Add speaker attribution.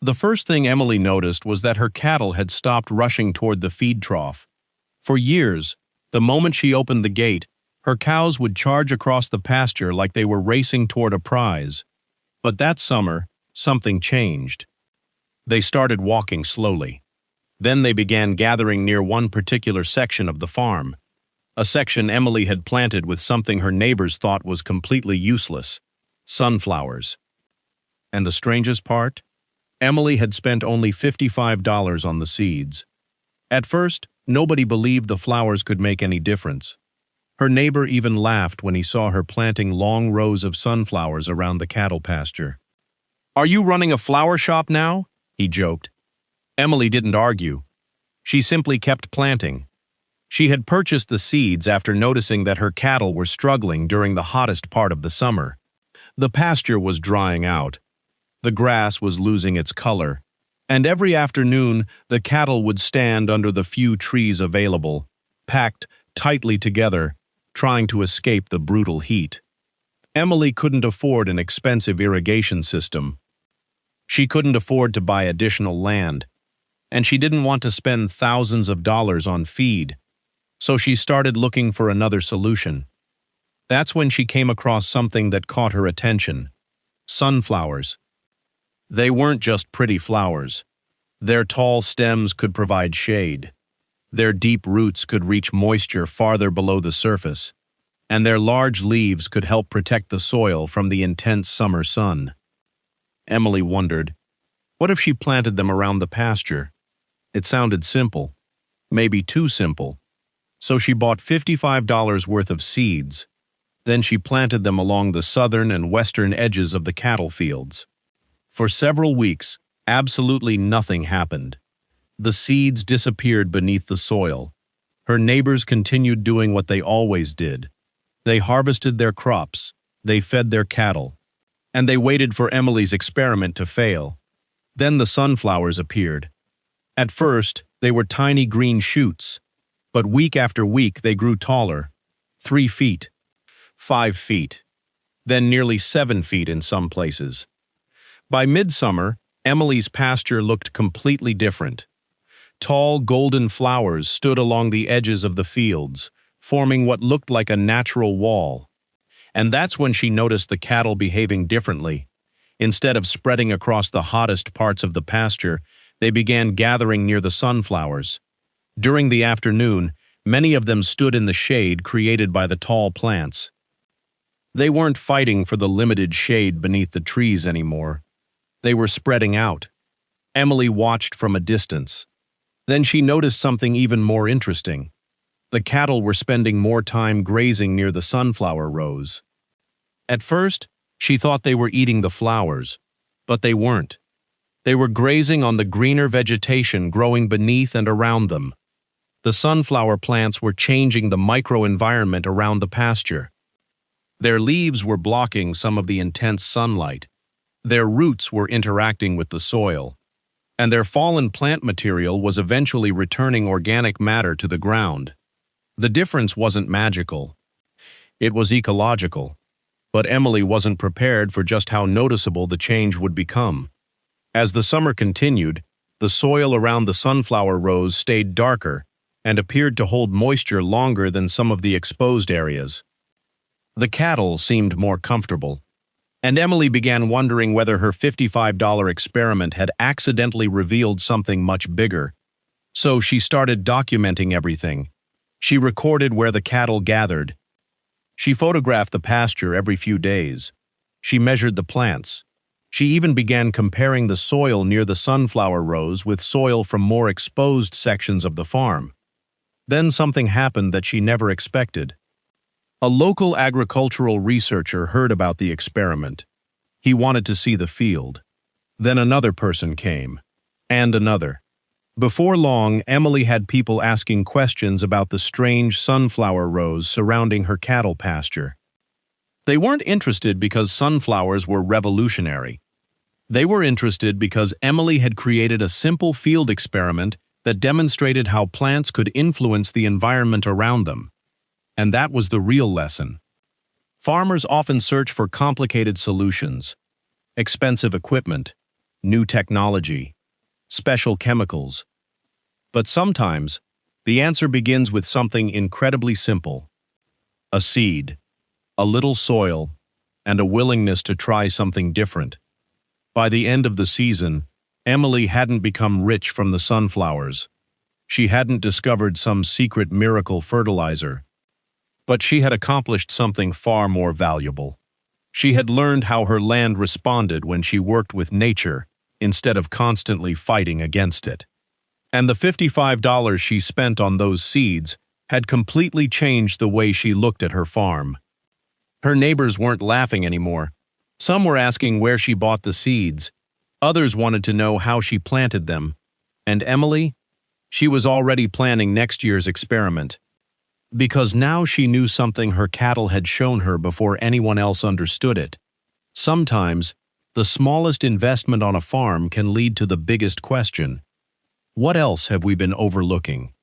Speaker 1: The first thing Emily noticed was that her cattle had stopped rushing toward the feed trough. For years, the moment she opened the gate, her cows would charge across the pasture like they were racing toward a prize. But that summer, something changed. They started walking slowly. Then they began gathering near one particular section of the farm, a section Emily had planted with something her neighbors thought was completely useless: sunflowers. And the strangest part? Emily had spent only $55 on the seeds. At first, nobody believed the flowers could make any difference. Her neighbor even laughed when he saw her planting long rows of sunflowers around the cattle pasture. "Are you running a flower shop now?" he joked. Emily didn't argue. She simply kept planting. She had purchased the seeds after noticing that her cattle were struggling during the hottest part of the summer. The pasture was drying out. The grass was losing its color, and every afternoon the cattle would stand under the few trees available, packed tightly together, trying to escape the brutal heat. Emily couldn't afford an expensive irrigation system. She couldn't afford to buy additional land, and she didn't want to spend thousands of dollars on feed, so she started looking for another solution. That's when she came across something that caught her attention: sunflowers. They weren't just pretty flowers. Their tall stems could provide shade. Their deep roots could reach moisture farther below the surface, and their large leaves could help protect the soil from the intense summer sun. Emily wondered, what if she planted them around the pasture? It sounded simple, maybe too simple. So she bought $55 worth of seeds. Then she planted them along the southern and western edges of the cattle fields. For several weeks, absolutely nothing happened. The seeds disappeared beneath the soil. Her neighbors continued doing what they always did. They harvested their crops, they fed their cattle, and they waited for Emily's experiment to fail. Then the sunflowers appeared. At first, they were tiny green shoots, but week after week they grew taller: 3 feet, 5 feet, then nearly 7 feet in some places. By midsummer, Emily's pasture looked completely different. Tall golden flowers stood along the edges of the fields, forming what looked like a natural wall. And that's when she noticed the cattle behaving differently. Instead of spreading across the hottest parts of the pasture, they began gathering near the sunflowers. During the afternoon, many of them stood in the shade created by the tall plants. They weren't fighting for the limited shade beneath the trees anymore. They were spreading out. Emily watched from a distance. Then she noticed something even more interesting. The cattle were spending more time grazing near the sunflower rows. At first, she thought they were eating the flowers, but they weren't. They were grazing on the greener vegetation growing beneath and around them. The sunflower plants were changing the microenvironment around the pasture. Their leaves were blocking some of the intense sunlight. Their roots were interacting with the soil, and their fallen plant material was eventually returning organic matter to the ground. The difference wasn't magical. It was ecological. But Emily wasn't prepared for just how noticeable the change would become. As the summer continued, the soil around the sunflower rows stayed darker and appeared to hold moisture longer than some of the exposed areas. The cattle seemed more comfortable, and Emily began wondering whether her $55 experiment had accidentally revealed something much bigger. So she started documenting everything. She recorded where the cattle gathered. She photographed the pasture every few days. She measured the plants. She even began comparing the soil near the sunflower rows with soil from more exposed sections of the farm. Then something happened that she never expected. A local agricultural researcher heard about the experiment. He wanted to see the field. Then another person came, and another. Before long, Emily had people asking questions about the strange sunflower rows surrounding her cattle pasture. They weren't interested because sunflowers were revolutionary. They were interested because Emily had created a simple field experiment that demonstrated how plants could influence the environment around them. And that was the real lesson. Farmers often search for complicated solutions, expensive equipment, new technology, special chemicals. But sometimes, the answer begins with something incredibly simple: a seed, a little soil, and a willingness to try something different. By the end of the season, Emily hadn't become rich from the sunflowers. She hadn't discovered some secret miracle fertilizer. But she had accomplished something far more valuable. She had learned how her land responded when she worked with nature instead of constantly fighting against it. And the $55 she spent on those seeds had completely changed the way she looked at her farm. Her neighbors weren't laughing anymore. Some were asking where she bought the seeds. Others wanted to know how she planted them. And Emily? She was already planning next year's experiment. Because now she knew something her cattle had shown her before anyone else understood it. Sometimes, the smallest investment on a farm can lead to the biggest question: what else have we been overlooking?